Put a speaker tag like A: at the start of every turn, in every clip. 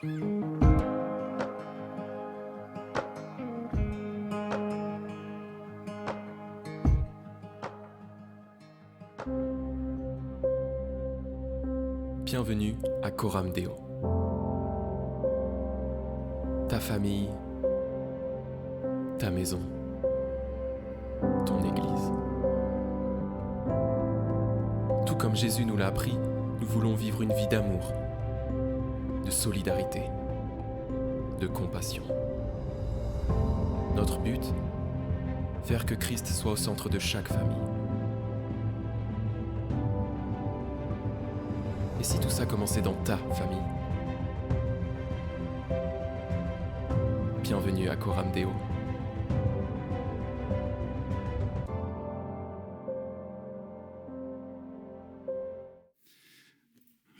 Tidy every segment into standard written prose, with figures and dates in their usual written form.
A: Bienvenue à Coram Deo. Ta famille, ta maison, ton église. Tout comme Jésus nous l'a appris, nous voulons vivre une vie d'amour, de solidarité, de compassion. Notre but, faire que Christ soit au centre de chaque famille. Et si tout ça commençait dans ta famille? Bienvenue à Coram Deo.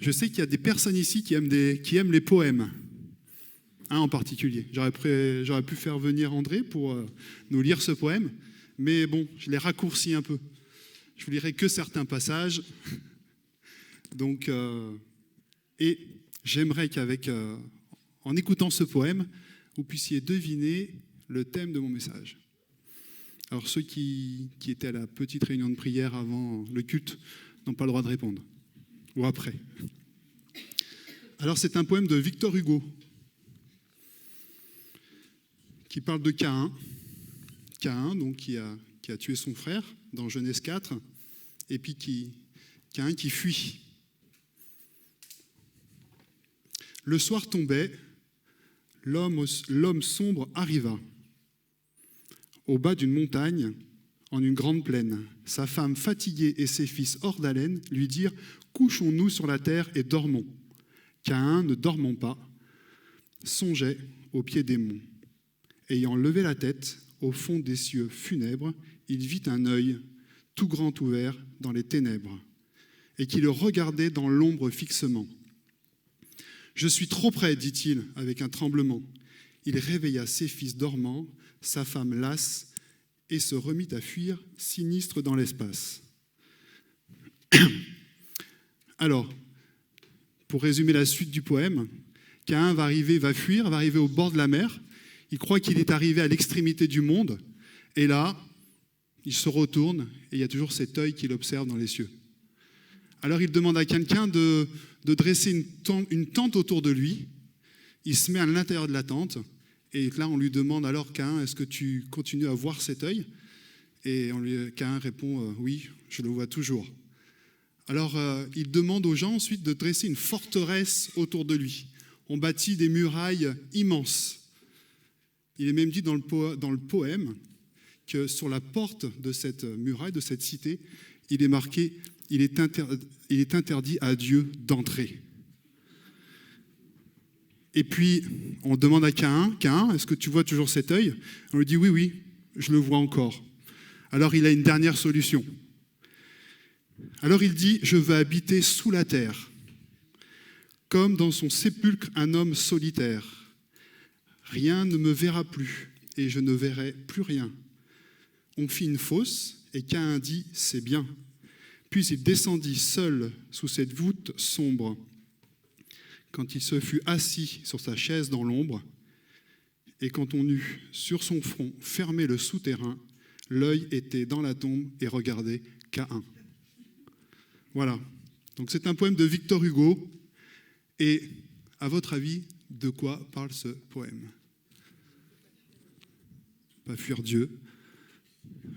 B: Je sais qu'il y a des personnes ici qui aiment les poèmes, un en particulier. J'aurais pu faire venir André pour nous lire ce poème, mais bon, je l'ai raccourci un peu. Je vous lirai que certains passages. Donc, et j'aimerais en écoutant ce poème, vous puissiez deviner le thème de mon message. Alors ceux qui étaient à la petite réunion de prière avant le culte n'ont pas le droit de répondre, ou après. Alors c'est un poème de Victor Hugo, qui parle de Caïn, donc qui a tué son frère dans Genèse 4, et puis Caïn qui fuit. Le soir tombait, l'homme sombre arriva. Au bas d'une montagne, en une grande plaine, sa femme fatiguée et ses fils hors d'haleine lui dirent « Couchons-nous sur la terre et dormons ». Caïn, ne dormant pas, songeait au pied des monts. Ayant levé la tête, au fond des cieux funèbres, il vit un œil tout grand ouvert dans les ténèbres, et qui le regardait dans l'ombre fixement. « Je suis trop près, dit-il, avec un tremblement. » Il réveilla ses fils dormants, sa femme lasse, et se remit à fuir, sinistre dans l'espace. Alors, pour résumer la suite du poème, Caïn va arriver au bord de la mer. Il croit qu'il est arrivé à l'extrémité du monde. Et là, il se retourne et il y a toujours cet œil qu'il observe dans les cieux. Alors il demande à quelqu'un de dresser une tente autour de lui. Il se met à l'intérieur de la tente. Et là, on lui demande alors, Caïn, est-ce que tu continues à voir cet œil? Et Caïn répond, oui, je le vois toujours. Alors il demande aux gens ensuite de dresser une forteresse autour de lui. On bâtit des murailles immenses. Il est même dit dans le poème que sur la porte de cette muraille, de cette cité, il est marqué « Il est interdit à Dieu d'entrer ». Et puis, on demande à Caïn, est-ce que tu vois toujours cet œil? On lui dit, oui, je le vois encore. Alors, il a une dernière solution. Alors, il dit, je veux habiter sous la terre, comme dans son sépulcre un homme solitaire. Rien ne me verra plus, et je ne verrai plus rien. On fit une fosse, et Caïn dit, c'est bien. Puis il descendit seul sous cette voûte sombre. Quand il se fut assis sur sa chaise dans l'ombre, et quand on eut sur son front fermé le souterrain, l'œil était dans la tombe et regardait Caïn. Voilà. Donc c'est un poème de Victor Hugo. Et à votre avis, de quoi parle ce poème? Pas fuir Dieu.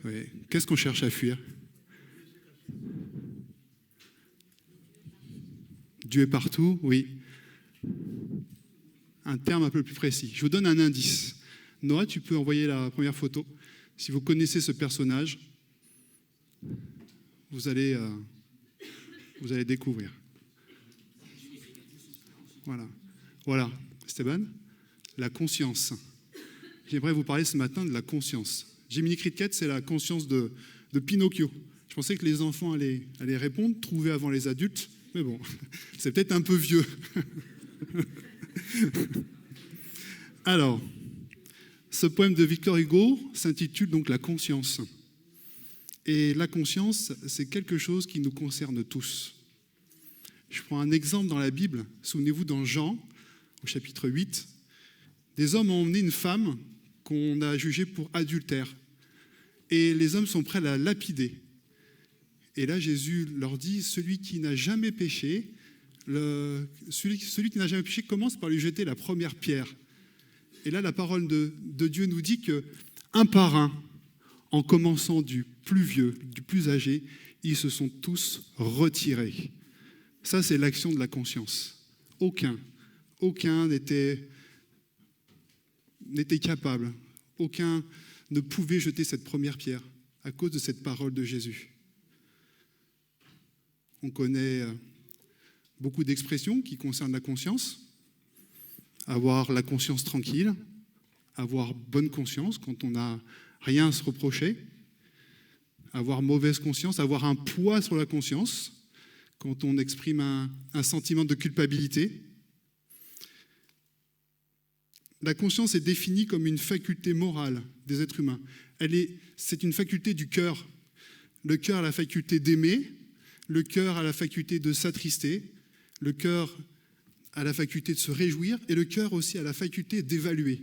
B: Oui. Qu'est-ce qu'on cherche à fuir? Dieu est partout, oui. Un terme un peu plus précis. Je vous donne un indice. Noah, tu peux envoyer la première photo. Si vous connaissez ce personnage, vous allez découvrir. Voilà. Esteban, la conscience. J'aimerais vous parler ce matin de la conscience. Jiminy Cricket, c'est la conscience de Pinocchio. Je pensais que les enfants allaient répondre, trouver avant les adultes, mais bon, c'est peut-être un peu vieux. Alors, ce poème de Victor Hugo s'intitule donc La conscience. Et la conscience, c'est quelque chose qui nous concerne tous. Je prends un exemple dans la Bible. Souvenez-vous, dans Jean, au chapitre 8, des hommes ont emmené une femme qu'on a jugée pour adultère. Et les hommes sont prêts à la lapider. Et là, Jésus leur dit, celui qui n'a jamais péché, celui qui n'a jamais péché commence par lui jeter la première pierre. Et là, la parole de Dieu nous dit que un par un, en commençant du plus vieux, du plus âgé, ils se sont tous retirés. Ça, c'est l'action de la conscience. Aucun n'était capable, aucun ne pouvait jeter cette première pierre à cause de cette parole de Jésus. On connaît beaucoup d'expressions qui concernent la conscience. Avoir la conscience tranquille, avoir bonne conscience quand on n'a rien à se reprocher, avoir mauvaise conscience, avoir un poids sur la conscience quand on exprime un sentiment de culpabilité. La conscience est définie comme une faculté morale des êtres humains. C'est une faculté du cœur. Le cœur a la faculté d'aimer, le cœur a la faculté de s'attrister, le cœur a la faculté de se réjouir et le cœur aussi a la faculté d'évaluer.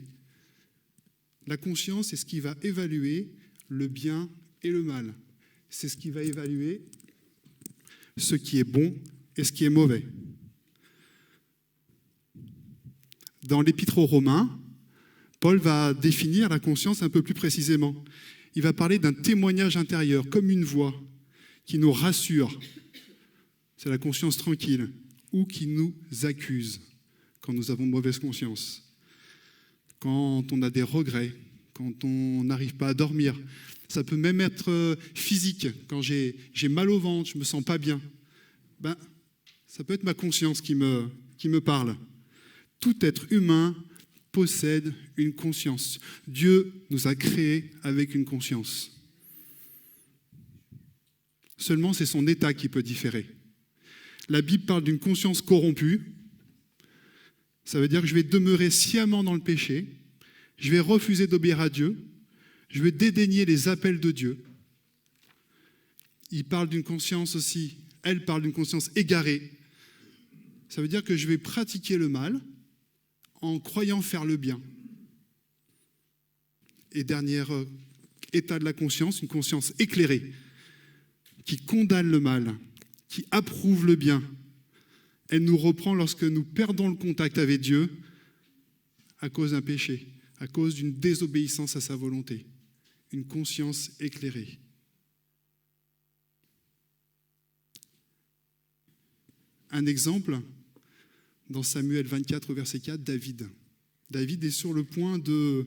B: La conscience est ce qui va évaluer le bien et le mal. C'est ce qui va évaluer ce qui est bon et ce qui est mauvais. Dans l'Épître aux Romains, Paul va définir la conscience un peu plus précisément. Il va parler d'un témoignage intérieur, comme une voix qui nous rassure. C'est la conscience tranquille, ou qui nous accuse quand nous avons mauvaise conscience. Quand on a des regrets, quand on n'arrive pas à dormir. Ça peut même être physique, quand j'ai mal au ventre, je ne me sens pas bien. Ça peut être ma conscience qui me parle. Tout être humain possède une conscience. Dieu nous a créés avec une conscience. Seulement, c'est son état qui peut différer. La Bible parle d'une conscience corrompue. Ça veut dire que je vais demeurer sciemment dans le péché, je vais refuser d'obéir à Dieu, je vais dédaigner les appels de Dieu. Il parle d'une conscience aussi, elle parle d'une conscience égarée. Ça veut dire que je vais pratiquer le mal en croyant faire le bien. Et dernier état de la conscience, une conscience éclairée, qui condamne le mal, qui approuve le bien. Elle nous reprend lorsque nous perdons le contact avec Dieu à cause d'un péché, à cause d'une désobéissance à sa volonté. Une conscience éclairée. Un exemple, dans Samuel 24, verset 4, David. David est sur le point de...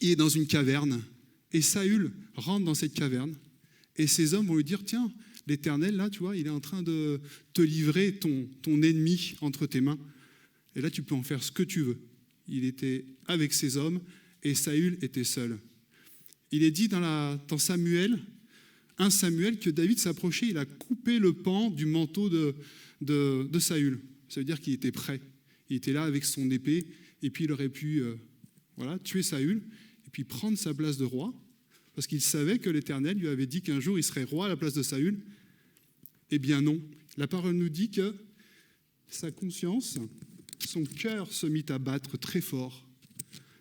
B: Il est dans une caverne, et Saül rentre dans cette caverne, et ses hommes vont lui dire, tiens, l'Éternel, là, tu vois, il est en train de te livrer ton ennemi entre tes mains, et là, tu peux en faire ce que tu veux. Il était avec ses hommes, et Saül était seul. Il est dit dans Samuel, 1 Samuel, que David s'approchait, il a coupé le pan du manteau de Saül. Ça veut dire qu'il était prêt. Il était là avec son épée, et puis il aurait pu tuer Saül, et puis prendre sa place de roi, parce qu'il savait que l'Éternel lui avait dit qu'un jour il serait roi à la place de Saül. Eh bien non. La parole nous dit que sa conscience, son cœur se mit à battre très fort.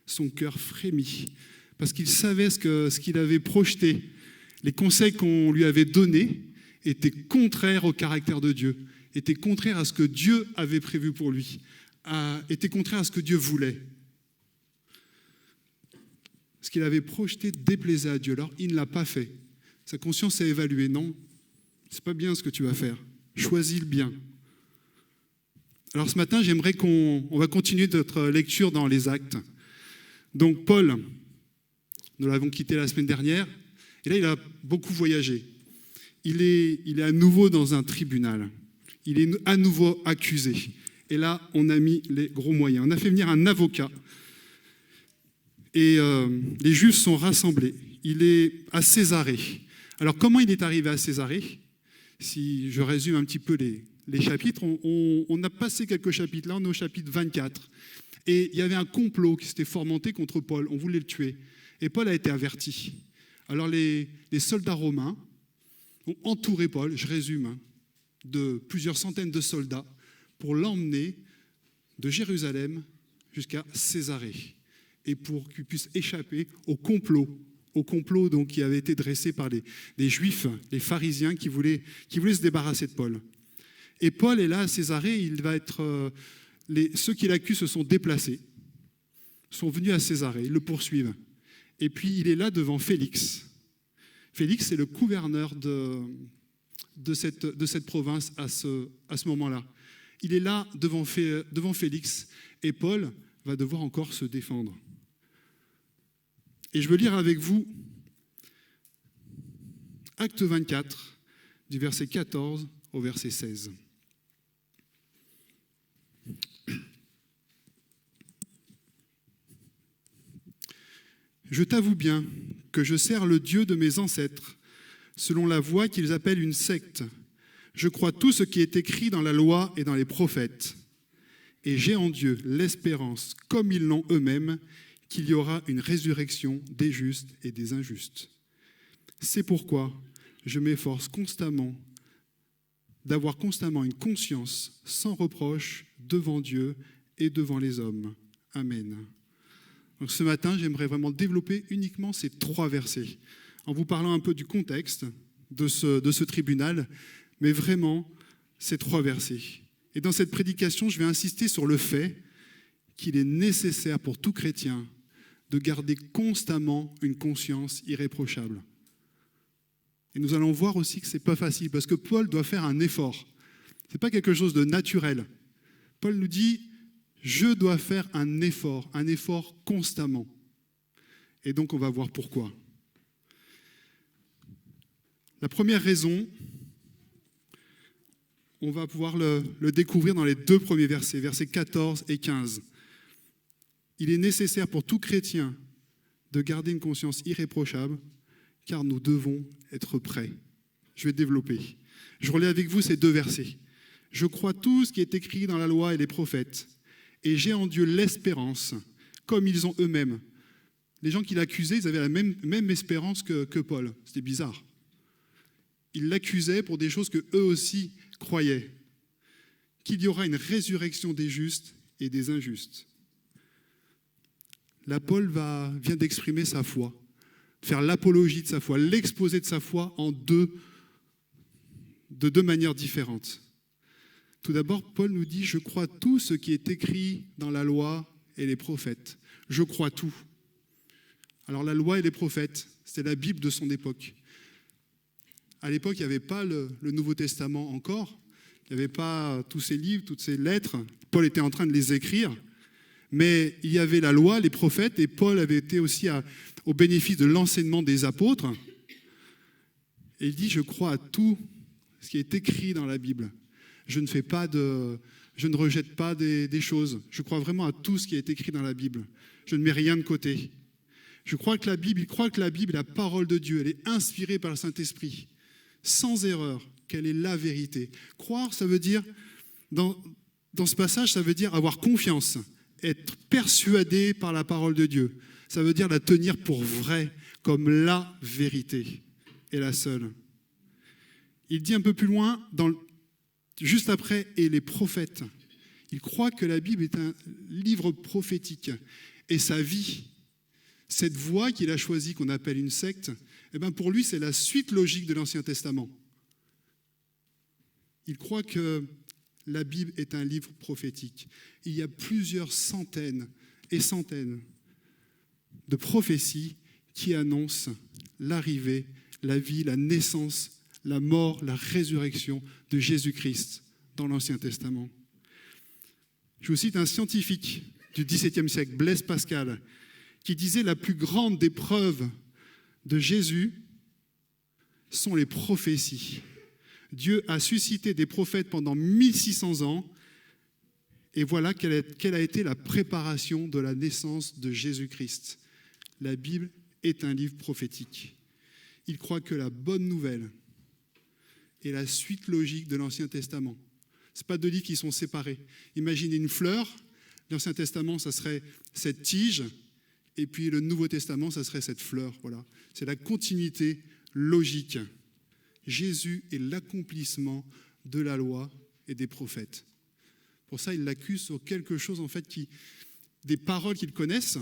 B: Son cœur frémit, parce qu'il savait ce qu'il avait projeté. Les conseils qu'on lui avait donnés étaient contraires au caractère de Dieu, étaient contraires à ce que Dieu avait prévu pour lui, étaient contraires à ce que Dieu voulait. Ce qu'il avait projeté déplaisait à Dieu, alors il ne l'a pas fait. Sa conscience a évalué, non, c'est pas bien ce que tu vas faire, choisis le bien. Alors ce matin, j'aimerais qu'on va continuer notre lecture dans les Actes. Donc Paul, nous l'avons quitté la semaine dernière, et là il a beaucoup voyagé. Il est à nouveau dans un tribunal, il est à nouveau accusé. Et là, on a mis les gros moyens. On a fait venir un avocat, et les juges sont rassemblés. Il est à Césarée. Alors comment il est arrivé à Césarée? Si je résume un petit peu les chapitres, on a passé quelques chapitres, là on est au chapitre 24. Et il y avait un complot qui s'était fomenté contre Paul, on voulait le tuer. Et Paul a été averti. Alors les soldats romains ont entouré Paul, je résume, de plusieurs centaines de soldats, pour l'emmener de Jérusalem jusqu'à Césarée, et pour qu'il puisse échapper au complot donc, qui avait été dressé par les Juifs, les pharisiens qui voulaient se débarrasser de Paul. Et Paul est là à Césarée, ceux qui l'accusent se sont déplacés, sont venus à Césarée, ils le poursuivent. Et puis il est là devant Félix. Félix, c'est le gouverneur de cette province à ce moment-là. Il est là devant Félix, et Paul va devoir encore se défendre. Et je veux lire avec vous Acte 24, du verset 14 au verset 16. Je t'avoue bien que je sers le Dieu de mes ancêtres, selon la voie qu'ils appellent une secte. Je crois tout ce qui est écrit dans la loi et dans les prophètes. Et j'ai en Dieu l'espérance, comme ils l'ont eux-mêmes, qu'il y aura une résurrection des justes et des injustes. C'est pourquoi je m'efforce constamment d'avoir constamment une conscience sans reproche devant Dieu et devant les hommes. Amen. Donc ce matin, j'aimerais vraiment développer uniquement ces 3 versets, en vous parlant un peu du contexte de ce tribunal, mais vraiment ces 3 versets. Et dans cette prédication, je vais insister sur le fait qu'il est nécessaire pour tout chrétien de garder constamment une conscience irréprochable. Et nous allons voir aussi que ce n'est pas facile, parce que Paul doit faire un effort. Ce n'est pas quelque chose de naturel. Paul nous dit, je dois faire un effort constamment. Et donc on va voir pourquoi. La première raison, on va pouvoir le découvrir dans les 2 premiers versets, versets 14 et 15. Il est nécessaire pour tout chrétien de garder une conscience irréprochable, car nous devons être prêts. Je vais développer. Je relis avec vous ces 2 versets. Je crois tout ce qui est écrit dans la loi et les prophètes, et j'ai en Dieu l'espérance, comme ils ont eux-mêmes. Les gens qui l'accusaient, ils avaient la même espérance que Paul. C'était bizarre. Ils l'accusaient pour des choses que eux aussi croyaient. Qu'il y aura une résurrection des justes et des injustes. Là, Paul vient d'exprimer sa foi, faire l'apologie de sa foi, l'exposé de sa foi de 2 manières différentes. Tout d'abord, Paul nous dit « Je crois tout ce qui est écrit dans la loi et les prophètes. Je crois tout. » Alors la loi et les prophètes, c'était la Bible de son époque. À l'époque, il n'y avait pas le Nouveau Testament encore. Il n'y avait pas tous ces livres, toutes ces lettres. Paul était en train de les écrire. Mais il y avait la loi, les prophètes, et Paul avait été aussi au bénéfice de l'enseignement des apôtres. Et il dit, je crois à tout ce qui est écrit dans la Bible. Je ne rejette pas des choses. Je crois vraiment à tout ce qui est écrit dans la Bible. Je ne mets rien de côté. Il croit que la Bible est la parole de Dieu. Elle est inspirée par le Saint-Esprit, sans erreur, qu'elle est la vérité. Croire, ça veut dire, dans ce passage, ça veut dire avoir confiance, être persuadé par la parole de Dieu. Ça veut dire la tenir pour vraie, comme la vérité, et la seule. Il dit un peu plus loin, juste après, et les prophètes. Il croit que la Bible est un livre prophétique. Et sa vie, cette voie qu'il a choisie, qu'on appelle une secte, pour lui, c'est la suite logique de l'Ancien Testament. Il croit que la Bible est un livre prophétique. Il y a plusieurs centaines et centaines de prophéties qui annoncent l'arrivée, la vie, la naissance, la mort, la résurrection de Jésus-Christ dans l'Ancien Testament. Je vous cite un scientifique du XVIIe siècle, Blaise Pascal, qui disait « La plus grande des preuves de Jésus sont les prophéties. Dieu a suscité des prophètes pendant 1600 ans et voilà quelle a été la préparation de la naissance de Jésus-Christ. La Bible est un livre prophétique. Il croit que la bonne nouvelle est la suite logique de l'Ancien Testament. Ce pas 2 livres qui sont séparés. Imaginez une fleur, l'Ancien Testament, ça serait cette tige, et puis le Nouveau Testament, ça serait cette fleur. Voilà. C'est la continuité logique. Jésus est l'accomplissement de la loi et des prophètes. Pour ça, ils l'accusent sur quelque chose, en fait, des paroles qu'ils connaissent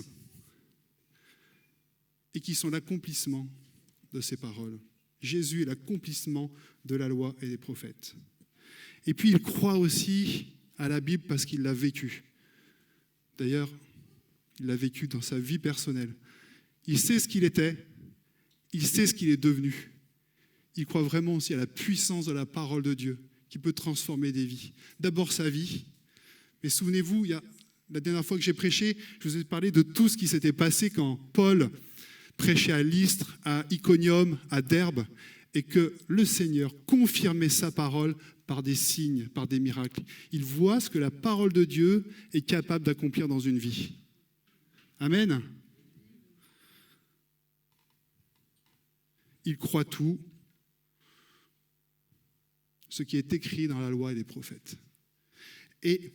B: et qui sont l'accomplissement de ces paroles. Jésus est l'accomplissement de la loi et des prophètes. Et puis, il croit aussi à la Bible parce qu'il l'a vécu. D'ailleurs, il l'a vécu dans sa vie personnelle. Il sait ce qu'il était, il sait ce qu'il est devenu. Il croit vraiment aussi à la puissance de la parole de Dieu qui peut transformer des vies. D'abord sa vie, mais souvenez-vous, la dernière fois que j'ai prêché, je vous ai parlé de tout ce qui s'était passé quand Paul prêchait à Lystre, à Iconium, à Derbe, et que le Seigneur confirmait sa parole par des signes, par des miracles. Il voit ce que la parole de Dieu est capable d'accomplir dans une vie. Amen. Il croit tout, ce qui est écrit dans la loi et les prophètes. Et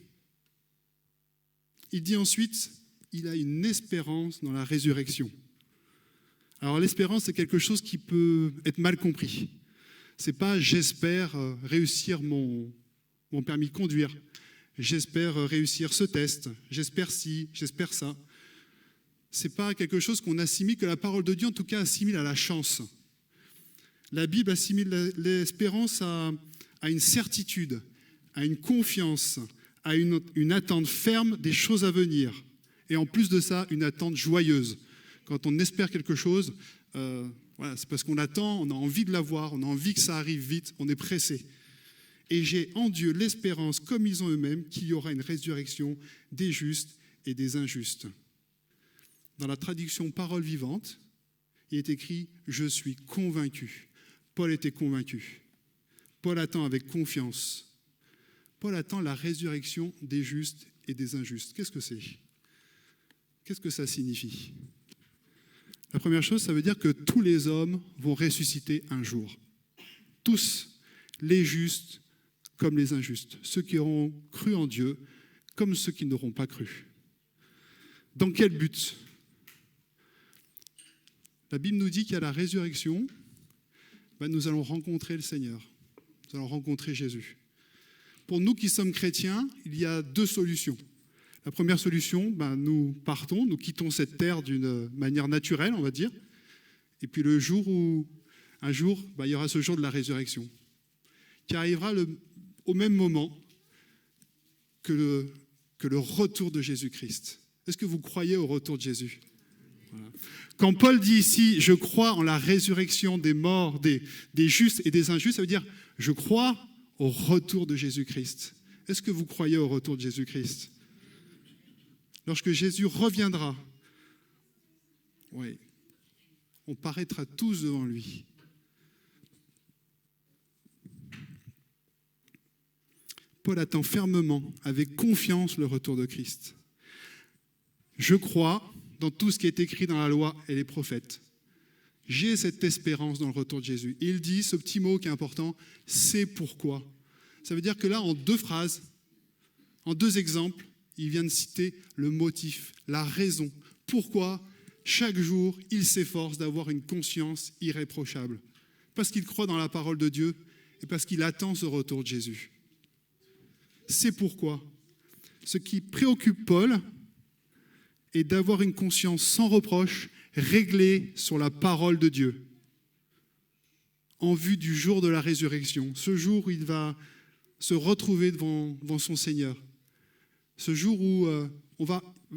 B: il dit ensuite, il a une espérance dans la résurrection. Alors l'espérance, c'est quelque chose qui peut être mal compris. C'est pas j'espère réussir mon permis de conduire, j'espère réussir ce test, j'espère ci, j'espère ça. C'est pas quelque chose qu'on assimile, que la parole de Dieu en tout cas assimile à la chance. La Bible assimile l'espérance à une certitude, à une confiance, à une attente ferme des choses à venir. Et en plus de ça, une attente joyeuse. Quand on espère quelque chose, c'est parce qu'on attend, on a envie de l'avoir, on a envie que ça arrive vite, on est pressé. Et j'ai en Dieu l'espérance, comme ils ont eux-mêmes, qu'il y aura une résurrection des justes et des injustes. Dans la traduction Parole vivante, il est écrit « Je suis convaincu ». Paul était convaincu. Paul attend avec confiance. Paul attend la résurrection des justes et des injustes. Qu'est-ce que c'est ? Qu'est-ce que ça signifie ? La première chose, ça veut dire que tous les hommes vont ressusciter un jour. Tous, les justes comme les injustes. Ceux qui auront cru en Dieu comme ceux qui n'auront pas cru. Dans quel but ? La Bible nous dit qu'à la résurrection, nous allons rencontrer le Seigneur. Nous allons rencontrer Jésus. Pour nous qui sommes chrétiens, il y a deux solutions. La première solution, nous partons, nous quittons cette terre d'une manière naturelle, on va dire. Et puis un jour, il y aura ce jour de la résurrection, qui arrivera au même moment que le retour de Jésus-Christ. Est-ce que vous croyez au retour de Jésus ? Voilà. Quand Paul dit ici « Je crois en la résurrection des morts, des justes et des injustes », ça veut dire « Je crois au retour de Jésus-Christ ». Est-ce que vous croyez au retour de Jésus-Christ ? Lorsque Jésus reviendra, oui, on paraîtra tous devant lui. Paul attend fermement, avec confiance, le retour de Christ. Je crois dans tout ce qui est écrit dans la loi et les prophètes. J'ai cette espérance dans le retour de Jésus. Et il dit ce petit mot qui est important, c'est pourquoi. Ça veut dire que là, en deux phrases, en deux exemples, il vient de citer le motif, la raison. Pourquoi chaque jour, il s'efforce d'avoir une conscience irréprochable. Parce qu'il croit dans la parole de Dieu et parce qu'il attend ce retour de Jésus. C'est pourquoi. Ce qui préoccupe Paul est d'avoir une conscience sans reproche, réglée sur la parole de Dieu, en vue du jour de la résurrection, ce jour où il va se retrouver devant son Seigneur. Ce jour où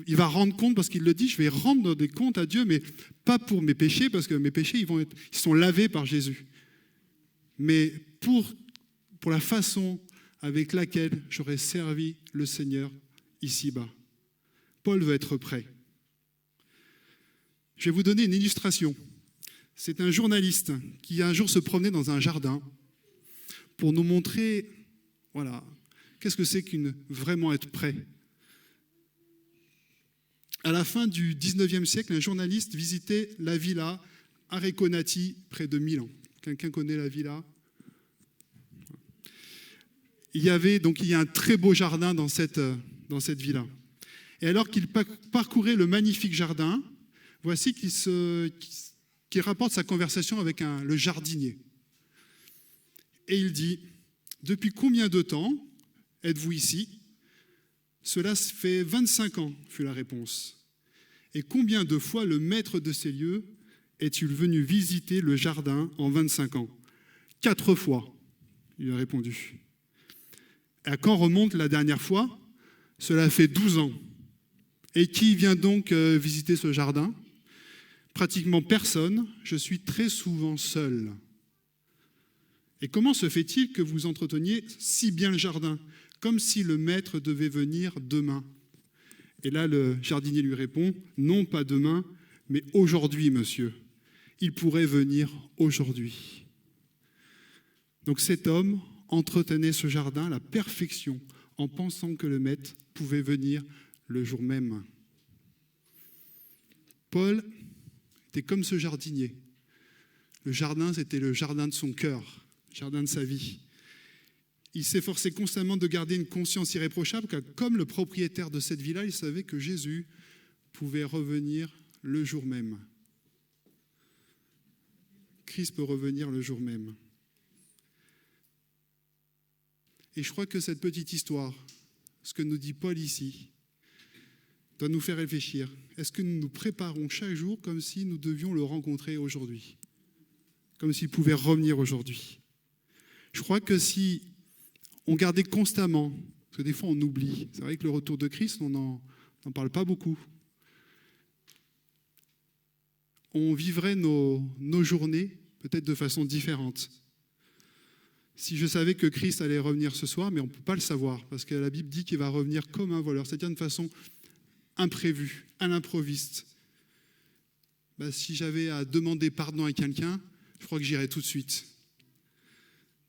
B: il va rendre compte, parce qu'il le dit, je vais rendre des comptes à Dieu, mais pas pour mes péchés, parce que mes péchés, ils sont lavés par Jésus. Mais pour la façon avec laquelle j'aurais servi le Seigneur ici-bas. Paul veut être prêt. Je vais vous donner une illustration. C'est un journaliste qui un jour se promenait dans un jardin pour nous montrer, qu'est-ce que c'est vraiment être prêt. À la fin du 19e siècle, un journaliste visitait la villa à Reconati, près de Milan. Quelqu'un connaît la villa ? Il y a un très beau jardin dans cette villa. Et alors qu'il parcourait le magnifique jardin, voici qu'il rapporte sa conversation avec le jardinier. Et il dit « Depuis combien de temps êtes-vous ici ? Cela fait 25 ans, fut la réponse. Et combien de fois le maître de ces lieux est-il venu visiter le jardin en 25 ans ? 4 fois, il a répondu. À quand remonte la dernière fois ? Cela fait 12 ans. Et qui vient donc visiter ce jardin ? Pratiquement personne. Je suis très souvent seul. Et comment se fait-il que vous entreteniez si bien le jardin, comme si le maître devait venir demain ? Et là, le jardinier lui répond, non pas demain, mais aujourd'hui, monsieur. Il pourrait venir aujourd'hui. Donc cet homme entretenait ce jardin à la perfection, en pensant que le maître pouvait venir le jour même. Paul était comme ce jardinier. Le jardin, c'était le jardin de son cœur, le jardin de sa vie. Il s'efforçait constamment de garder une conscience irréprochable, car comme le propriétaire de cette villa, il savait que Jésus pouvait revenir le jour même. Christ peut revenir le jour même. Et je crois que cette petite histoire, ce que nous dit Paul ici, doit nous faire réfléchir. Est-ce que nous nous préparons chaque jour comme si nous devions le rencontrer aujourd'hui ? Comme s'il pouvait revenir aujourd'hui ? Je crois que si on gardait constamment, parce que des fois on oublie, c'est vrai que le retour de Christ, on n'en parle pas beaucoup. On vivrait nos journées peut-être de façon différente. Si je savais que Christ allait revenir ce soir, mais on ne peut pas le savoir, parce que la Bible dit qu'il va revenir comme un voleur, c'est-à-dire de façon imprévue, à l'improviste. Si j'avais à demander pardon à quelqu'un, je crois que j'irais tout de suite.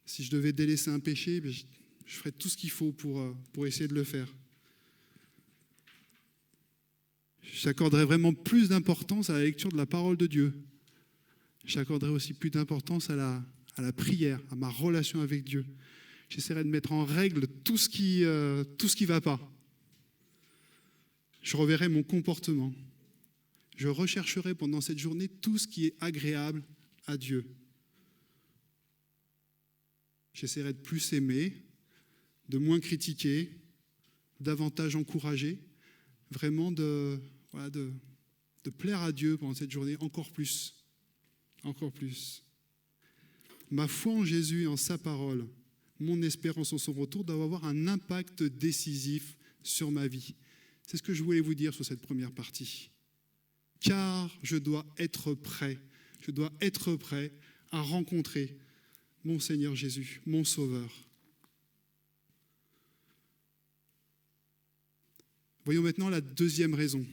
B: Si je devais délaisser un péché, je ferais tout ce qu'il faut pour essayer de le faire. J'accorderais vraiment plus d'importance à la lecture de la parole de Dieu. J'accorderais aussi plus d'importance à la prière, à ma relation avec Dieu. J'essaierai de mettre en règle tout ce qui ne va pas. Je reverrai mon comportement. Je rechercherai pendant cette journée tout ce qui est agréable à Dieu. J'essaierai de plus aimer, de moins critiquer, davantage encourager, vraiment de plaire à Dieu pendant cette journée encore plus. Encore plus. Ma foi en Jésus et en sa parole, mon espérance en son retour doit avoir un impact décisif sur ma vie. C'est ce que je voulais vous dire sur cette première partie. Car je dois être prêt à rencontrer mon Seigneur Jésus, mon Sauveur. Voyons maintenant la deuxième raison.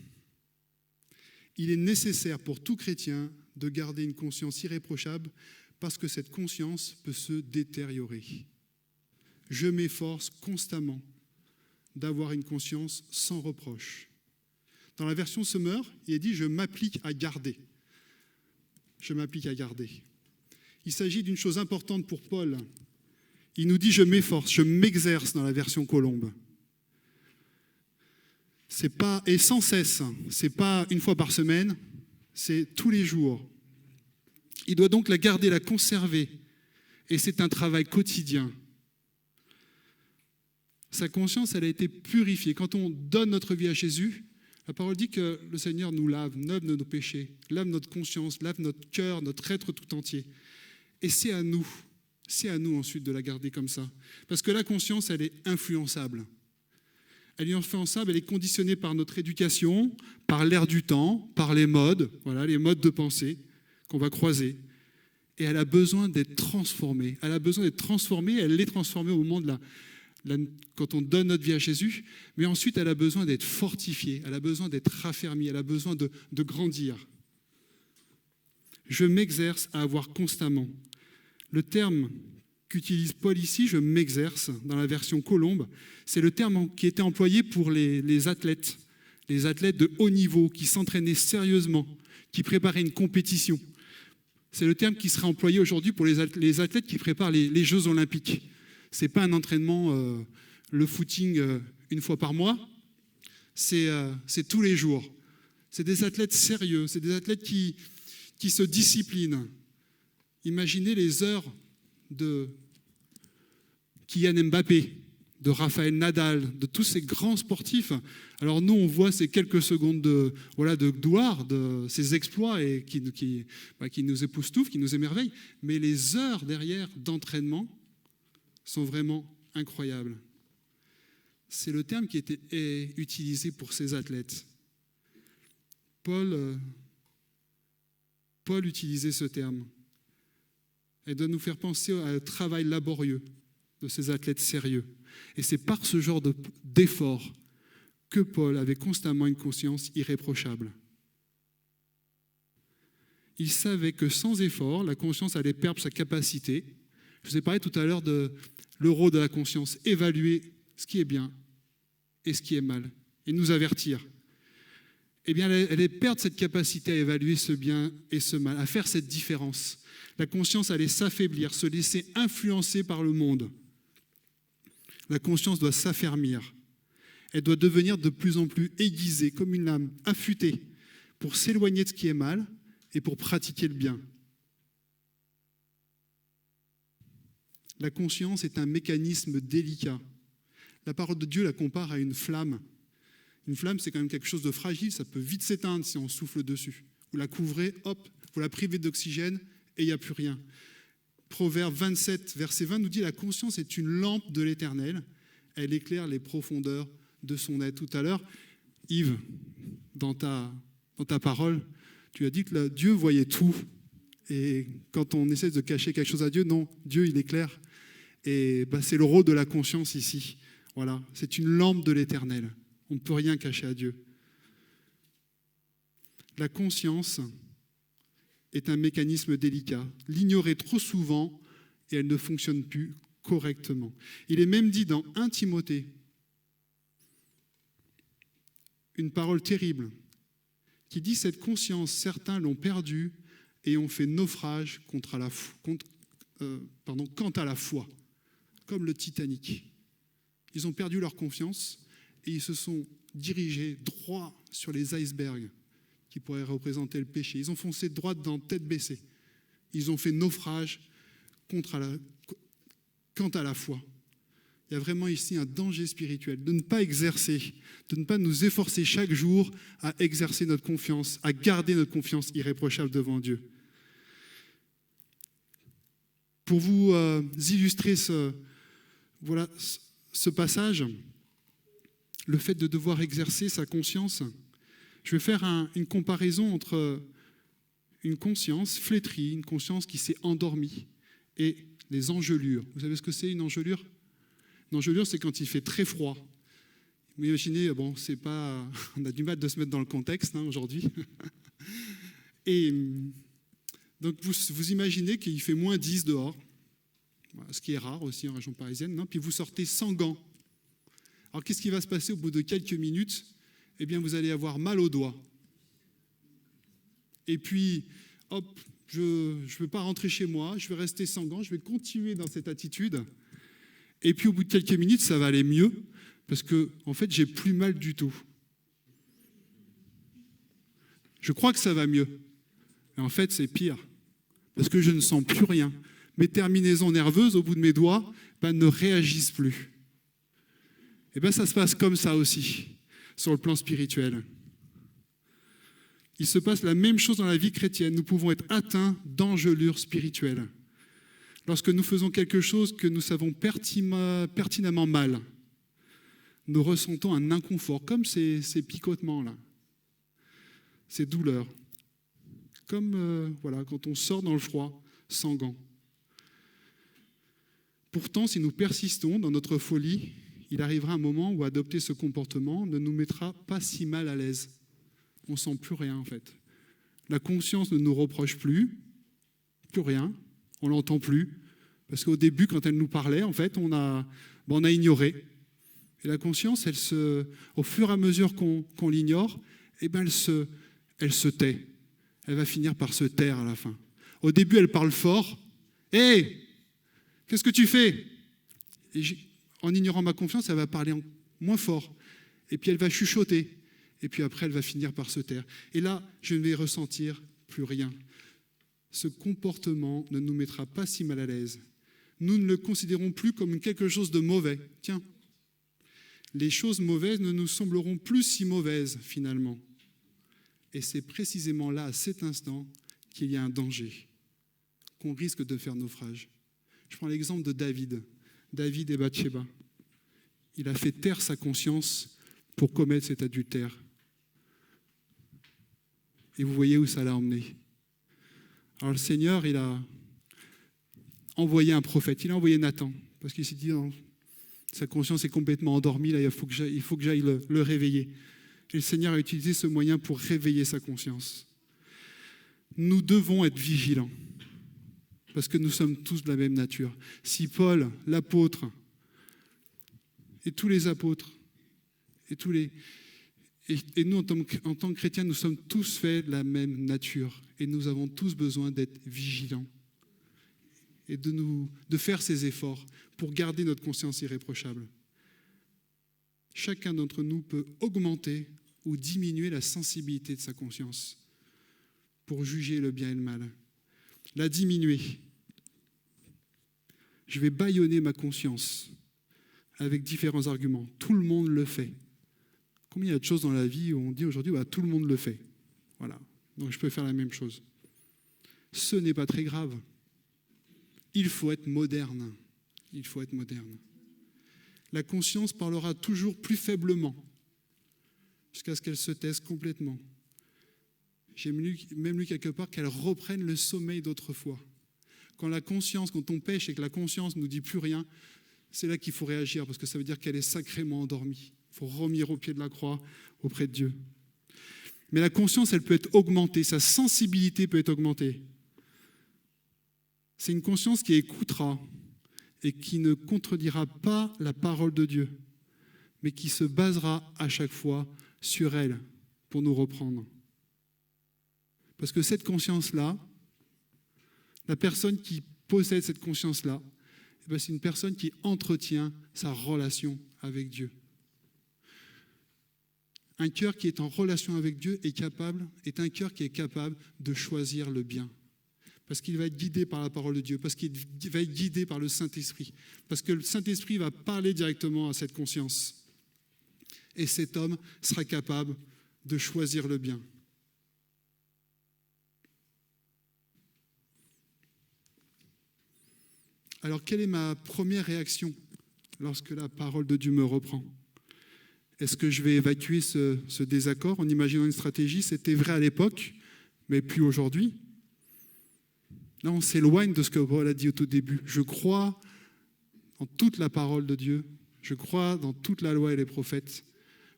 B: Il est nécessaire pour tout chrétien de garder une conscience irréprochable parce que cette conscience peut se détériorer. Je m'efforce constamment d'avoir une conscience sans reproche. Dans la version Sommer, il est dit « je m'applique à garder ». Je m'applique à garder. Il s'agit d'une chose importante pour Paul. Il nous dit « je m'efforce, je m'exerce » dans la version Colombe. C'est pas, et sans cesse, c'est pas une fois par semaine, c'est tous les jours. Il doit donc la garder, la conserver, et c'est un travail quotidien. Sa conscience, elle a été purifiée. Quand on donne notre vie à Jésus, la parole dit que le Seigneur nous lave de nos péchés, lave notre conscience, lave notre cœur, notre être tout entier. Et c'est à nous ensuite de la garder comme ça. Parce que la conscience, elle est influençable. Elle est influençable, elle est conditionnée par notre éducation, par l'air du temps, par les modes de pensée qu'on va croiser. Et elle a besoin d'être transformée. Elle l'est transformée au moment quand on donne notre vie à Jésus, mais ensuite elle a besoin d'être fortifiée, elle a besoin d'être raffermie, elle a besoin de grandir. Je m'exerce à avoir constamment. Le terme qu'utilise Paul ici, je m'exerce, dans la version Colombe, c'est le terme qui était employé pour les athlètes de haut niveau, qui s'entraînaient sérieusement, qui préparaient une compétition. C'est le terme qui serait employé aujourd'hui pour les athlètes qui préparent les Jeux Olympiques. Ce n'est pas un entraînement, le footing, une fois par mois, c'est tous les jours. C'est des athlètes sérieux, c'est des athlètes qui se disciplinent. Imaginez les heures de Kylian Mbappé, de Rafael Nadal, de tous ces grands sportifs. Alors nous, on voit ces quelques secondes de gloire, de ces exploits et qui nous époustouflent, qui nous émerveillent. Mais les heures derrière d'entraînement sont vraiment incroyables. C'est le terme qui était utilisé pour ces athlètes. Paul utilisait ce terme. Elle doit nous faire penser au travail laborieux de ces athlètes sérieux. Et c'est par ce genre d'effort que Paul avait constamment une conscience irréprochable. Il savait que sans effort, la conscience allait perdre sa capacité. Je vous ai parlé tout à l'heure de le rôle de la conscience, évaluer ce qui est bien et ce qui est mal, et nous avertir. Eh bien, elle allait perdre cette capacité à évaluer ce bien et ce mal, à faire cette différence. La conscience allait s'affaiblir, se laisser influencer par le monde. La conscience doit s'affermir. Elle doit devenir de plus en plus aiguisée, comme une lame affûtée, pour s'éloigner de ce qui est mal et pour pratiquer le bien. La conscience est un mécanisme délicat. La parole de Dieu la compare à une flamme. Une flamme, c'est quand même quelque chose de fragile, ça peut vite s'éteindre si on souffle dessus. Vous la couvrez, hop, vous la privez d'oxygène et il n'y a plus rien. Proverbe 27, verset 20 nous dit « La conscience est une lampe de l'Éternel, elle éclaire les profondeurs de son être. » Tout à l'heure, Yves, dans ta parole, tu as dit que Dieu voyait tout. Et quand on essaie de cacher quelque chose à Dieu, non, Dieu, il éclaire. Et c'est le rôle de la conscience ici. Voilà, c'est une lampe de l'Éternel. On ne peut rien cacher à Dieu. La conscience est un mécanisme délicat. L'ignorer trop souvent et elle ne fonctionne plus correctement. Il est même dit dans 1 Timothée, une parole terrible, qui dit « Cette conscience, certains l'ont perdue et ont fait naufrage quant à la foi, comme le Titanic. » Ils ont perdu leur confiance et ils se sont dirigés droit sur les icebergs qui pourraient représenter le péché. Ils ont foncé droit dedans, tête baissée. Ils ont fait naufrage quant à la foi. Il y a vraiment ici un danger spirituel de ne pas exercer, de ne pas nous efforcer chaque jour à exercer notre confiance, à garder notre confiance irréprochable devant Dieu. Pour vous illustrer ce passage, le fait de devoir exercer sa conscience, je vais faire une comparaison entre une conscience flétrie, une conscience qui s'est endormie, et les engelures. Vous savez ce que c'est une engelure ? Une engelure, c'est quand il fait très froid. Vous imaginez, on a du mal de se mettre dans le contexte aujourd'hui. Et donc vous imaginez qu'il fait moins 10 dehors, ce qui est rare aussi en région parisienne, non ? Puis vous sortez sans gants. Alors qu'est-ce qui va se passer au bout de quelques minutes ? Eh bien, vous allez avoir mal aux doigts. Et puis, hop, je ne veux pas rentrer chez moi, je vais rester sans gants, je vais continuer dans cette attitude. Et puis, au bout de quelques minutes, ça va aller mieux, parce que, en fait, j'ai plus mal du tout. Je crois que ça va mieux. Mais en fait, c'est pire, parce que je ne sens plus rien. Mes terminaisons nerveuses, au bout de mes doigts, ne réagissent plus. Et bien, ça se passe comme ça aussi, sur le plan spirituel. Il se passe la même chose dans la vie chrétienne. Nous pouvons être atteints d'engelures spirituelles. Lorsque nous faisons quelque chose que nous savons pertinemment mal, nous ressentons un inconfort, comme ces picotements-là, ces douleurs, comme quand on sort dans le froid sans gants. Pourtant, si nous persistons dans notre folie, il arrivera un moment où adopter ce comportement ne nous mettra pas si mal à l'aise. On ne sent plus rien en fait. La conscience ne nous reproche plus rien, on ne l'entend plus. Parce qu'au début, quand elle nous parlait, en fait, on a ignoré. Et la conscience, au fur et à mesure qu'on l'ignore, elle se tait. Elle va finir par se taire à la fin. Au début, elle parle fort. « Hé, qu'est-ce que tu fais ?» En ignorant ma confiance, elle va parler moins fort. Et puis elle va chuchoter. Et puis après, elle va finir par se taire. Et là, je ne vais ressentir plus rien. Ce comportement ne nous mettra pas si mal à l'aise. Nous ne le considérons plus comme quelque chose de mauvais. Tiens, les choses mauvaises ne nous sembleront plus si mauvaises finalement. Et c'est précisément là, à cet instant, qu'il y a un danger, qu'on risque de faire naufrage. Je prends l'exemple de David et Bathsheba. Il a fait taire sa conscience pour commettre cet adultère. Et vous voyez où ça l'a emmené. Alors le Seigneur, il a envoyé un prophète, il a envoyé Nathan, parce qu'il s'est dit, non, sa conscience est complètement endormie, là, il faut que j'aille le réveiller. Et le Seigneur a utilisé ce moyen pour réveiller sa conscience. Nous devons être vigilants, parce que nous sommes tous de la même nature. Si Paul, l'apôtre, et tous les apôtres, et nous, en tant que chrétiens, nous sommes tous faits de la même nature. Et nous avons tous besoin d'être vigilants et de faire ces efforts pour garder notre conscience irréprochable. Chacun d'entre nous peut augmenter ou diminuer la sensibilité de sa conscience pour juger le bien et le mal. La diminuer. Je vais bâillonner ma conscience avec différents arguments. Tout le monde le fait. Combien il y a de choses dans la vie où on dit aujourd'hui, tout le monde le fait. Voilà. Donc je peux faire la même chose. Ce n'est pas très grave. Il faut être moderne. Il faut être moderne. La conscience parlera toujours plus faiblement jusqu'à ce qu'elle se taise complètement. J'ai même lu quelque part qu'elle reprenne le sommeil d'autrefois. Quand on pêche et que la conscience ne nous dit plus rien, c'est là qu'il faut réagir parce que ça veut dire qu'elle est sacrément endormie. Il faut revenir au pied de la croix auprès de Dieu. Mais la conscience, elle peut être augmentée, sa sensibilité peut être augmentée. C'est une conscience qui écoutera et qui ne contredira pas la parole de Dieu, mais qui se basera à chaque fois sur elle pour nous reprendre. Parce que cette conscience-là, la personne qui possède cette conscience-là, c'est une personne qui entretient sa relation avec Dieu. Un cœur qui est en relation avec Dieu est un cœur qui est capable de choisir le bien. Parce qu'il va être guidé par la parole de Dieu, parce qu'il va être guidé par le Saint-Esprit, parce que le Saint-Esprit va parler directement à cette conscience. Et cet homme sera capable de choisir le bien. Alors, quelle est ma première réaction lorsque la parole de Dieu me reprend ? Est-ce que je vais évacuer ce désaccord en imaginant une stratégie ? C'était vrai à l'époque, mais plus aujourd'hui. Là, on s'éloigne de ce que Paul a dit au tout début. Je crois en toute la parole de Dieu. Je crois dans toute la loi et les prophètes.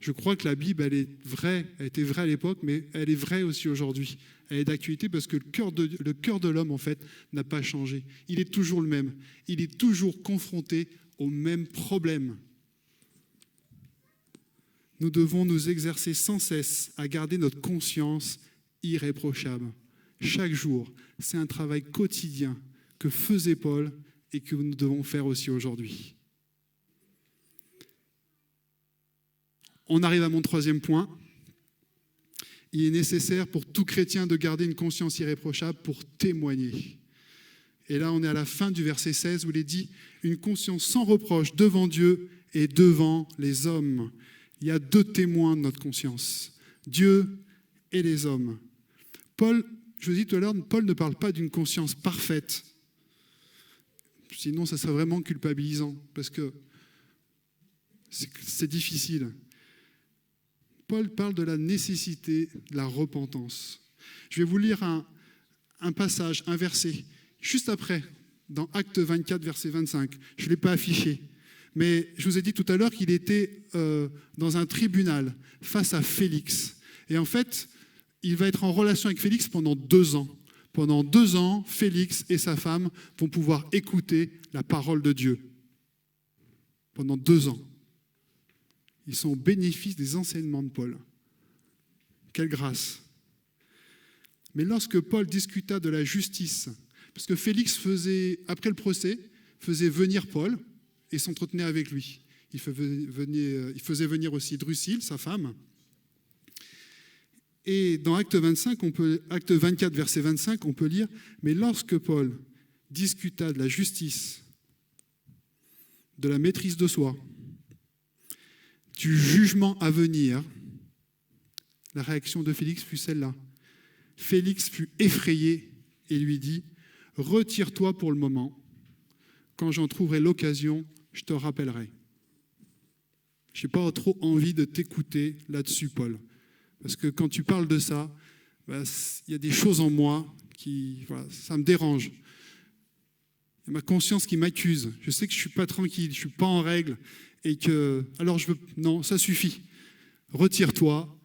B: Je crois que la Bible, elle est vraie. Elle était vraie à l'époque, mais elle est vraie aussi aujourd'hui. Elle est d'actualité parce que le cœur de l'homme, en fait, n'a pas changé. Il est toujours le même. Il est toujours confronté aux mêmes problèmes. Nous devons nous exercer sans cesse à garder notre conscience irréprochable. Chaque jour, c'est un travail quotidien que faisait Paul et que nous devons faire aussi aujourd'hui. On arrive à mon troisième point. Il est nécessaire pour tout chrétien de garder une conscience irréprochable pour témoigner. Et là, on est à la fin du verset 16 où il est dit « Une conscience sans reproche devant Dieu et devant les hommes ». Il y a deux témoins de notre conscience, Dieu et les hommes. Paul, je vous ai dit tout à l'heure, Paul ne parle pas d'une conscience parfaite. Sinon, ça serait vraiment culpabilisant, parce que c'est difficile. Paul parle de la nécessité de la repentance. Je vais vous lire un passage, un verset, juste après, dans Actes 24, verset 25. Je ne l'ai pas affiché. Mais je vous ai dit tout à l'heure qu'il était dans un tribunal face à Félix. Et en fait, il va être en relation avec Félix pendant 2 ans. Pendant 2 ans, Félix et sa femme vont pouvoir écouter la parole de Dieu. Pendant 2 ans. Ils sont au bénéfice des enseignements de Paul. Quelle grâce. Mais lorsque Paul discuta de la justice, parce que Félix après le procès, faisait venir Paul, et s'entretenait avec lui. Il faisait venir aussi Drusille, sa femme. Et dans Acte 24, verset 25, on peut lire « Mais lorsque Paul discuta de la justice, de la maîtrise de soi, du jugement à venir, la réaction de Félix fut celle-là. Félix fut effrayé et lui dit « Retire-toi pour le moment. Quand j'en trouverai l'occasion, je te rappellerai. » Je n'ai pas trop envie de t'écouter là-dessus, Paul. Parce que quand tu parles de ça, il y a des choses en moi qui, ça me dérange. Il y a ma conscience qui m'accuse. Je sais que je ne suis pas tranquille, je ne suis pas en règle. Et que, alors non, ça suffit. Retire-toi.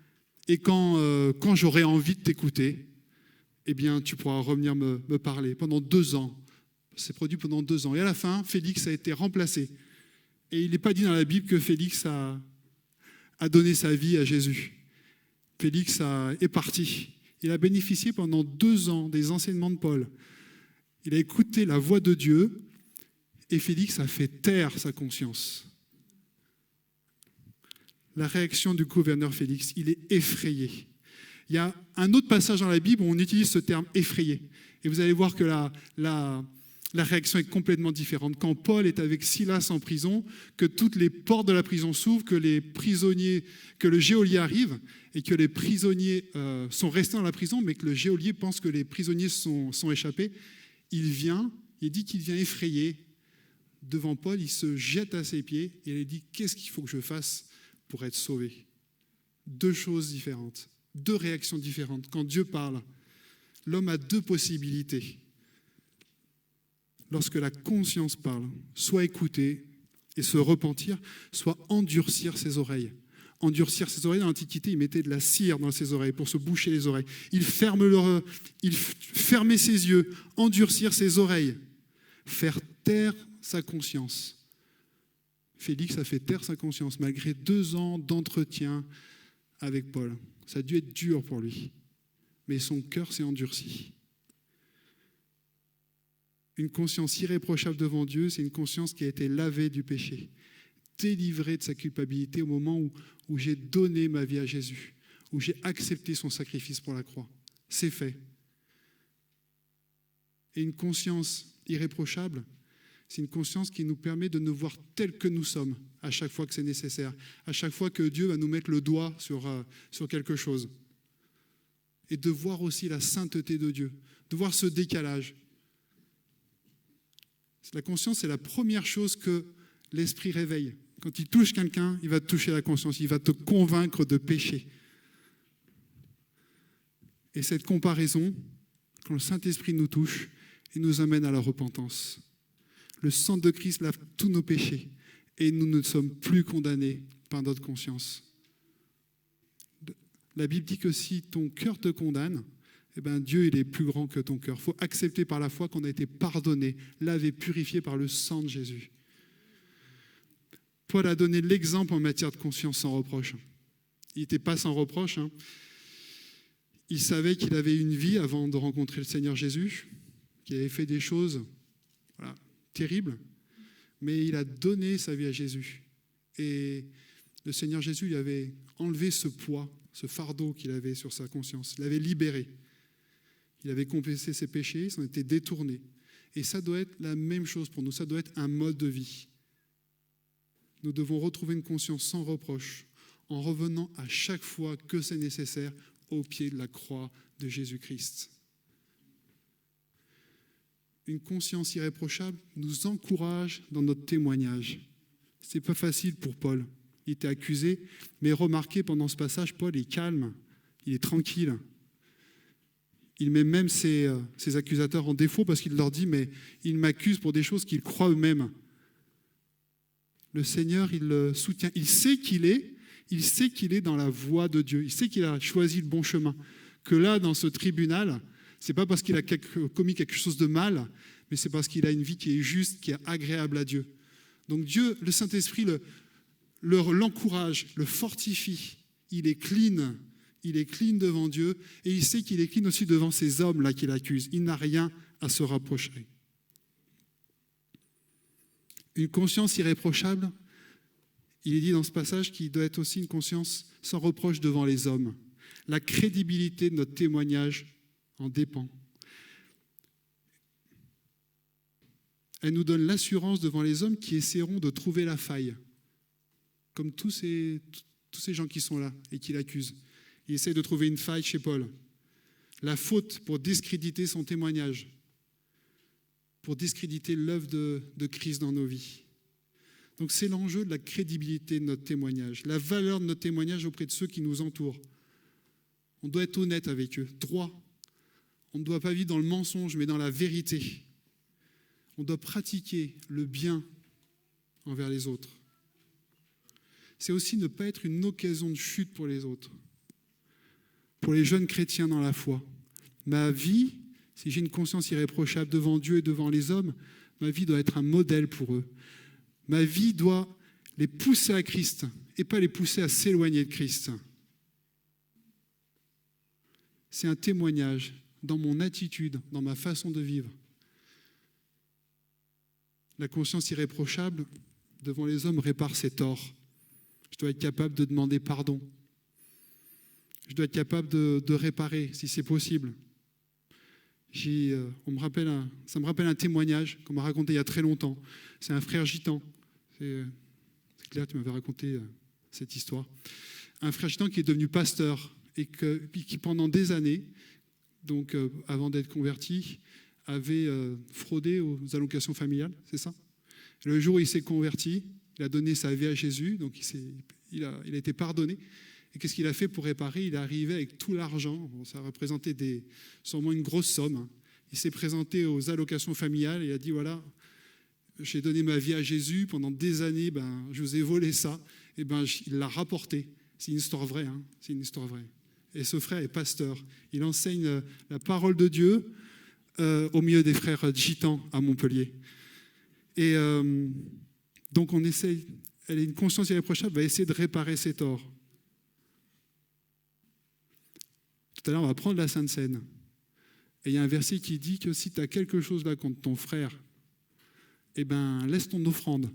B: Et quand j'aurai envie de t'écouter, eh bien, tu pourras revenir me parler. Pendant 2 ans. C'est produit pendant 2 ans. Et à la fin, Félix a été remplacé. Et il n'est pas dit dans la Bible que Félix a donné sa vie à Jésus. Félix est parti. Il a bénéficié pendant 2 ans des enseignements de Paul. Il a écouté la voix de Dieu et Félix a fait taire sa conscience. La réaction du gouverneur Félix, il est effrayé. Il y a un autre passage dans la Bible où on utilise ce terme « effrayé ». Et vous allez voir que la réaction est complètement différente. Quand Paul est avec Silas en prison, que toutes les portes de la prison s'ouvrent, que le geôlier arrive et que les prisonniers sont restés dans la prison, mais que le geôlier pense que les prisonniers sont échappés, il dit qu'il vient effrayé devant Paul, il se jette à ses pieds et il dit « Qu'est-ce qu'il faut que je fasse pour être sauvé ?» 2 choses différentes, 2 réactions différentes. Quand Dieu parle, l'homme a 2 possibilités. Lorsque la conscience parle, soit écouter et se repentir, soit endurcir ses oreilles. Endurcir ses oreilles, dans l'Antiquité, il mettait de la cire dans ses oreilles pour se boucher les oreilles. Il fermait ses yeux, endurcir ses oreilles, faire taire sa conscience. Félix a fait taire sa conscience malgré 2 ans d'entretien avec Paul. Ça a dû être dur pour lui, mais son cœur s'est endurci. Une conscience irréprochable devant Dieu, c'est une conscience qui a été lavée du péché, délivrée de sa culpabilité au moment où j'ai donné ma vie à Jésus, où j'ai accepté son sacrifice pour la croix. C'est fait. Et une conscience irréprochable, c'est une conscience qui nous permet de nous voir tels que nous sommes à chaque fois que c'est nécessaire, à chaque fois que Dieu va nous mettre le doigt sur quelque chose. Et de voir aussi la sainteté de Dieu, de voir ce décalage. La conscience, c'est la première chose que l'esprit réveille. Quand il touche quelqu'un, il va te toucher la conscience, il va te convaincre de péché. Et cette comparaison, quand le Saint-Esprit nous touche, il nous amène à la repentance. Le sang de Christ lave tous nos péchés et nous ne sommes plus condamnés par notre conscience. La Bible dit que si ton cœur te condamne, eh bien, Dieu il est plus grand que ton cœur. Il faut accepter par la foi qu'on a été pardonné, lavé, purifié par le sang de Jésus. Paul a donné l'exemple en matière de conscience sans reproche. Il n'était pas sans reproche. Il savait qu'il avait une vie avant de rencontrer le Seigneur Jésus, qu'il avait fait des choses terribles, mais il a donné sa vie à Jésus. Et le Seigneur Jésus lui avait enlevé ce poids, ce fardeau qu'il avait sur sa conscience. Il l'avait libéré. Il avait confessé ses péchés, il s'en était détourné. Et ça doit être la même chose pour nous, ça doit être un mode de vie. Nous devons retrouver une conscience sans reproche en revenant à chaque fois que c'est nécessaire au pied de la croix de Jésus-Christ. Une conscience irréprochable nous encourage dans notre témoignage. Ce n'est pas facile pour Paul. Il était accusé, mais remarquez pendant ce passage, Paul est calme, il est tranquille. Il met même ses accusateurs en défaut parce qu'il leur dit « mais ils m'accusent pour des choses qu'ils croient eux-mêmes ». Le Seigneur, il le soutient. Il sait qu'il est dans la voie de Dieu. Il sait qu'il a choisi le bon chemin. Que là, dans ce tribunal, ce n'est pas parce qu'il a commis quelque chose de mal, mais c'est parce qu'il a une vie qui est juste, qui est agréable à Dieu. Donc Dieu, le Saint-Esprit, l'encourage, le fortifie. Il est clean devant Dieu et il sait qu'il est clean aussi devant ces hommes-là qu'il accuse. Il n'a rien à se rapprocher. Une conscience irréprochable, il est dit dans ce passage qu'il doit être aussi une conscience sans reproche devant les hommes. La crédibilité de notre témoignage en dépend. Elle nous donne l'assurance devant les hommes qui essaieront de trouver la faille. comme tous ces gens qui sont là et qui l'accusent. Il essaie de trouver une faille chez Paul. La faute pour discréditer son témoignage, pour discréditer l'œuvre de Christ dans nos vies. Donc c'est l'enjeu de la crédibilité de notre témoignage, la valeur de notre témoignage auprès de ceux qui nous entourent. On doit être honnête avec eux, droit. On ne doit pas vivre dans le mensonge, mais dans la vérité. On doit pratiquer le bien envers les autres. C'est aussi ne pas être une occasion de chute pour les autres. Pour les jeunes chrétiens dans la foi. Ma vie, si j'ai une conscience irréprochable devant Dieu et devant les hommes, ma vie doit être un modèle pour eux. Ma vie doit les pousser à Christ et pas les pousser à s'éloigner de Christ. C'est un témoignage dans mon attitude, dans ma façon de vivre. La conscience irréprochable devant les hommes répare ses torts. Je dois être capable de demander pardon. Je dois être capable de réparer si c'est possible. Ça me rappelle un témoignage qu'on m'a raconté il y a très longtemps. C'est un frère gitan. C'est Claire qui m'avait raconté cette histoire. Un frère gitan qui est devenu pasteur et qui pendant des années, donc avant d'être converti, avait fraudé aux allocations familiales, c'est ça? Le jour où il s'est converti, il a donné sa vie à Jésus, donc il a été pardonné. Et qu'est-ce qu'il a fait pour réparer? Il est arrivé avec tout l'argent, bon, ça représentait sûrement une grosse somme. Hein. Il s'est présenté aux allocations familiales et il a dit, voilà, j'ai donné ma vie à Jésus, pendant des années, je vous ai volé ça, et il l'a rapporté. C'est une histoire vraie, hein, c'est une histoire vraie. Et ce frère est pasteur. Il enseigne la parole de Dieu au milieu des frères gitans à Montpellier. Et donc elle a une conscience irréprochable, va essayer de réparer ses torts. Tout à l'heure, on va prendre la Sainte Seine. Et il y a un verset qui dit que si tu as quelque chose là contre ton frère, laisse ton offrande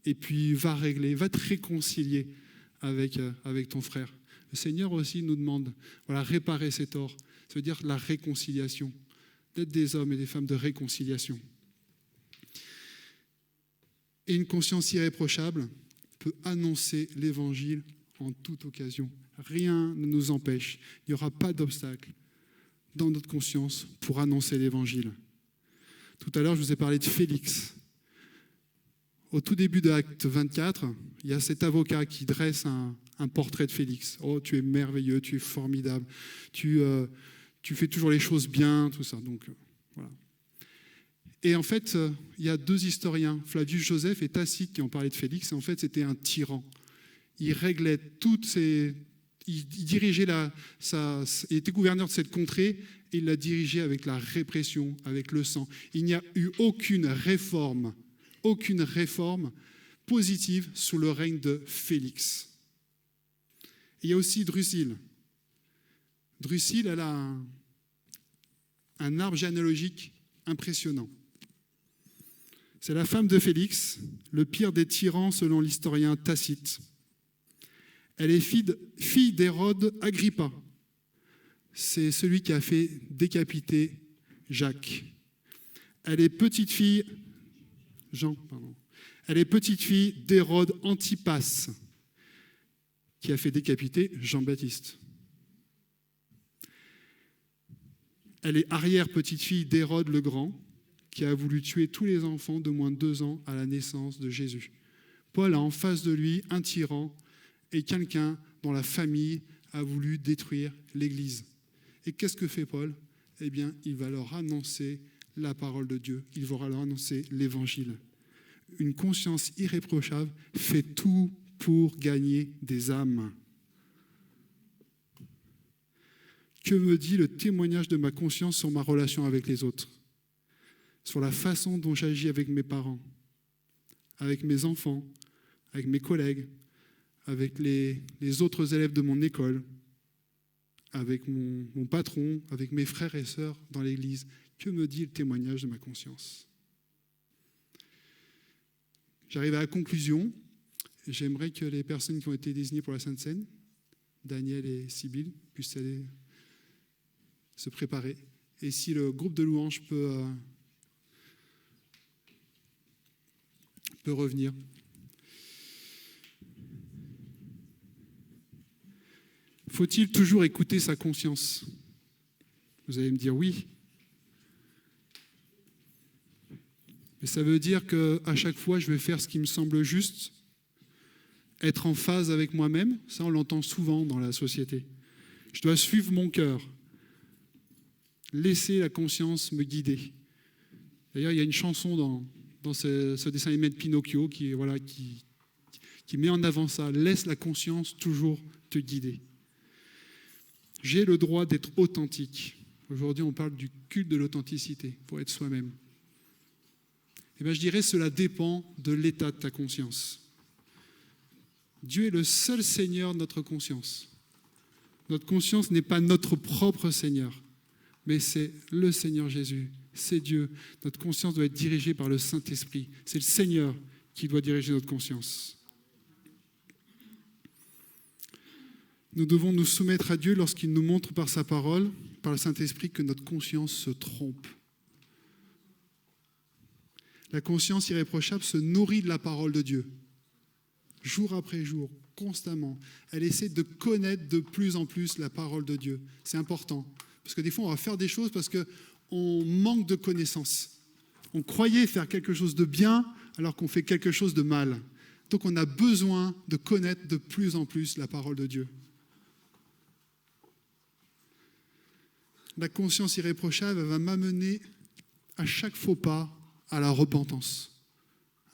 B: et puis va te réconcilier avec ton frère. Le Seigneur aussi nous demande, réparer ses torts. Ça veut dire la réconciliation, d'être des hommes et des femmes de réconciliation. Et une conscience irréprochable peut annoncer l'Évangile en toute occasion. Rien ne nous empêche, il n'y aura pas d'obstacle dans notre conscience pour annoncer l'Évangile. Tout à l'heure, je vous ai parlé de Félix. Au tout début de Acte 24, il y a cet avocat qui dresse un portrait de Félix. « Oh, tu es merveilleux, tu es formidable, tu fais toujours les choses bien, tout ça. » Donc, voilà. Et en fait, il y a deux historiens, Flavius Joseph et Tacite, qui ont parlé de Félix. Et en fait, c'était un tyran. Il réglait il dirigeait il était gouverneur de cette contrée et il la dirigeait avec la répression, avec le sang. Il n'y a eu aucune réforme positive sous le règne de Félix. Et il y a aussi Drusille. Drusille, elle a un arbre généalogique impressionnant. C'est la femme de Félix, le pire des tyrans selon l'historien Tacite. Elle est fille d'Hérode Agrippa. C'est celui qui a fait décapiter Jacques. Elle est petite fille d'Hérode Antipas, qui a fait décapiter Jean-Baptiste. Elle est arrière-petite-fille d'Hérode le Grand, qui a voulu tuer tous les enfants de moins de 2 ans à la naissance de Jésus. Paul a en face de lui un tyran et quelqu'un dont la famille a voulu détruire l'Église. Et qu'est-ce que fait Paul? Eh bien, il va leur annoncer la parole de Dieu. Il va leur annoncer l'Évangile. Une conscience irréprochable fait tout pour gagner des âmes. Que me dit le témoignage de ma conscience sur ma relation avec les autres? Sur la façon dont j'agis avec mes parents, avec mes enfants, avec mes collègues, avec les autres élèves de mon école, avec mon patron, avec mes frères et sœurs dans l'église. Que me dit le témoignage de ma conscience? J'arrive à la conclusion. J'aimerais que les personnes qui ont été désignées pour la Sainte Seine, Daniel et Sibylle, puissent aller se préparer. Et si le groupe de louanges peut revenir. Faut-il toujours écouter sa conscience? Vous allez me dire oui. Mais ça veut dire qu'à chaque fois, je vais faire ce qui me semble juste, être en phase avec moi-même. Ça, on l'entend souvent dans la société. Je dois suivre mon cœur, laisser la conscience me guider. D'ailleurs, il y a une chanson dans ce dessin animé de Pinocchio qui met en avant ça. Laisse la conscience toujours te guider. J'ai le droit d'être authentique. Aujourd'hui, on parle du culte de l'authenticité, pour être soi-même. Eh bien, je dirais que cela dépend de l'état de ta conscience. Dieu est le seul Seigneur de notre conscience. Notre conscience n'est pas notre propre Seigneur, mais c'est le Seigneur Jésus, c'est Dieu. Notre conscience doit être dirigée par le Saint-Esprit. C'est le Seigneur qui doit diriger notre conscience. Nous devons nous soumettre à Dieu lorsqu'il nous montre par sa parole, par le Saint-Esprit, que notre conscience se trompe. La conscience irréprochable se nourrit de la parole de Dieu. Jour après jour, constamment. Elle essaie de connaître de plus en plus la parole de Dieu. C'est important. Parce que des fois, on va faire des choses parce qu'on manque de connaissances. On croyait faire quelque chose de bien alors qu'on fait quelque chose de mal. Donc on a besoin de connaître de plus en plus la parole de Dieu. La conscience irréprochable va m'amener à chaque faux pas à la repentance,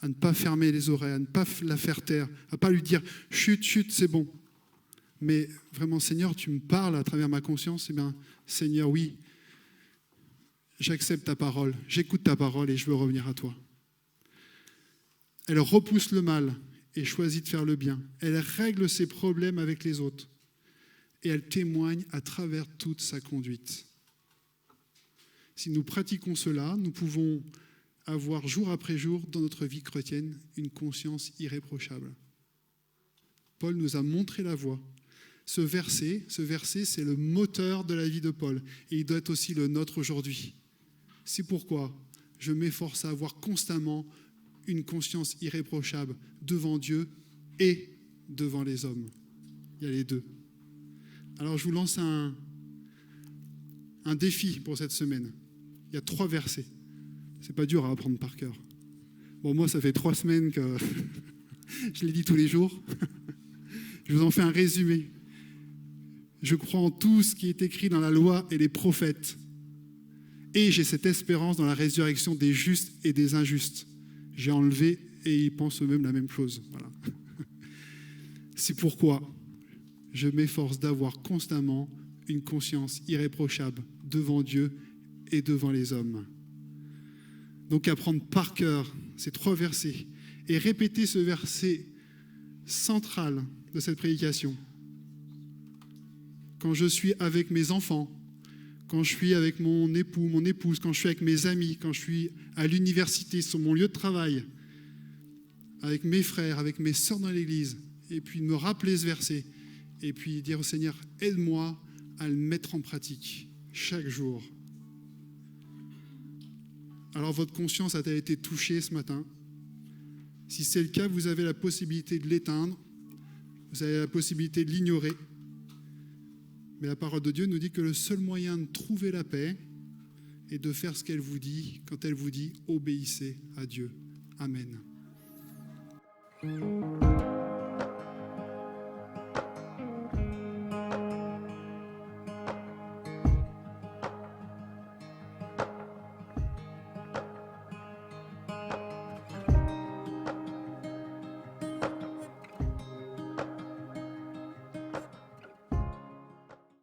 B: à ne pas fermer les oreilles, à ne pas la faire taire, à ne pas lui dire « chut, chut, c'est bon ». Mais vraiment, Seigneur, tu me parles à travers ma conscience, eh bien, Seigneur, oui, j'accepte ta parole, j'écoute ta parole et je veux revenir à toi. Elle repousse le mal et choisit de faire le bien. Elle règle ses problèmes avec les autres et elle témoigne à travers toute sa conduite. Si nous pratiquons cela, nous pouvons avoir jour après jour dans notre vie chrétienne une conscience irréprochable. Paul nous a montré la voie. Ce verset, c'est le moteur de la vie de Paul et il doit être aussi le nôtre aujourd'hui. C'est pourquoi je m'efforce à avoir constamment une conscience irréprochable devant Dieu et devant les hommes. Il y a les deux. Alors je vous lance un défi pour cette semaine. Il y a 3 versets. C'est pas dur à apprendre par cœur. Bon, moi, ça fait 3 semaines que je les dis tous les jours. Je vous en fais un résumé. Je crois en tout ce qui est écrit dans la loi et les prophètes. Et j'ai cette espérance dans la résurrection des justes et des injustes. J'ai enlevé et ils pensent eux-mêmes la même chose. Voilà. C'est pourquoi je m'efforce d'avoir constamment une conscience irréprochable devant Dieu et devant les hommes. Donc apprendre par cœur ces 3 versets et répéter ce verset central de cette prédication. Quand je suis avec mes enfants, quand je suis avec mon époux, mon épouse, quand je suis avec mes amis, quand je suis à l'université, sur mon lieu de travail, avec mes frères, avec mes sœurs dans l'église, et puis me rappeler ce verset, et puis dire au Seigneur, aide-moi à le mettre en pratique chaque jour. Alors votre conscience a-t-elle été touchée ce matin? Si c'est le cas, vous avez la possibilité de l'éteindre, vous avez la possibilité de l'ignorer. Mais la parole de Dieu nous dit que le seul moyen de trouver la paix est de faire ce qu'elle vous dit, quand elle vous dit « obéissez à Dieu ». Amen.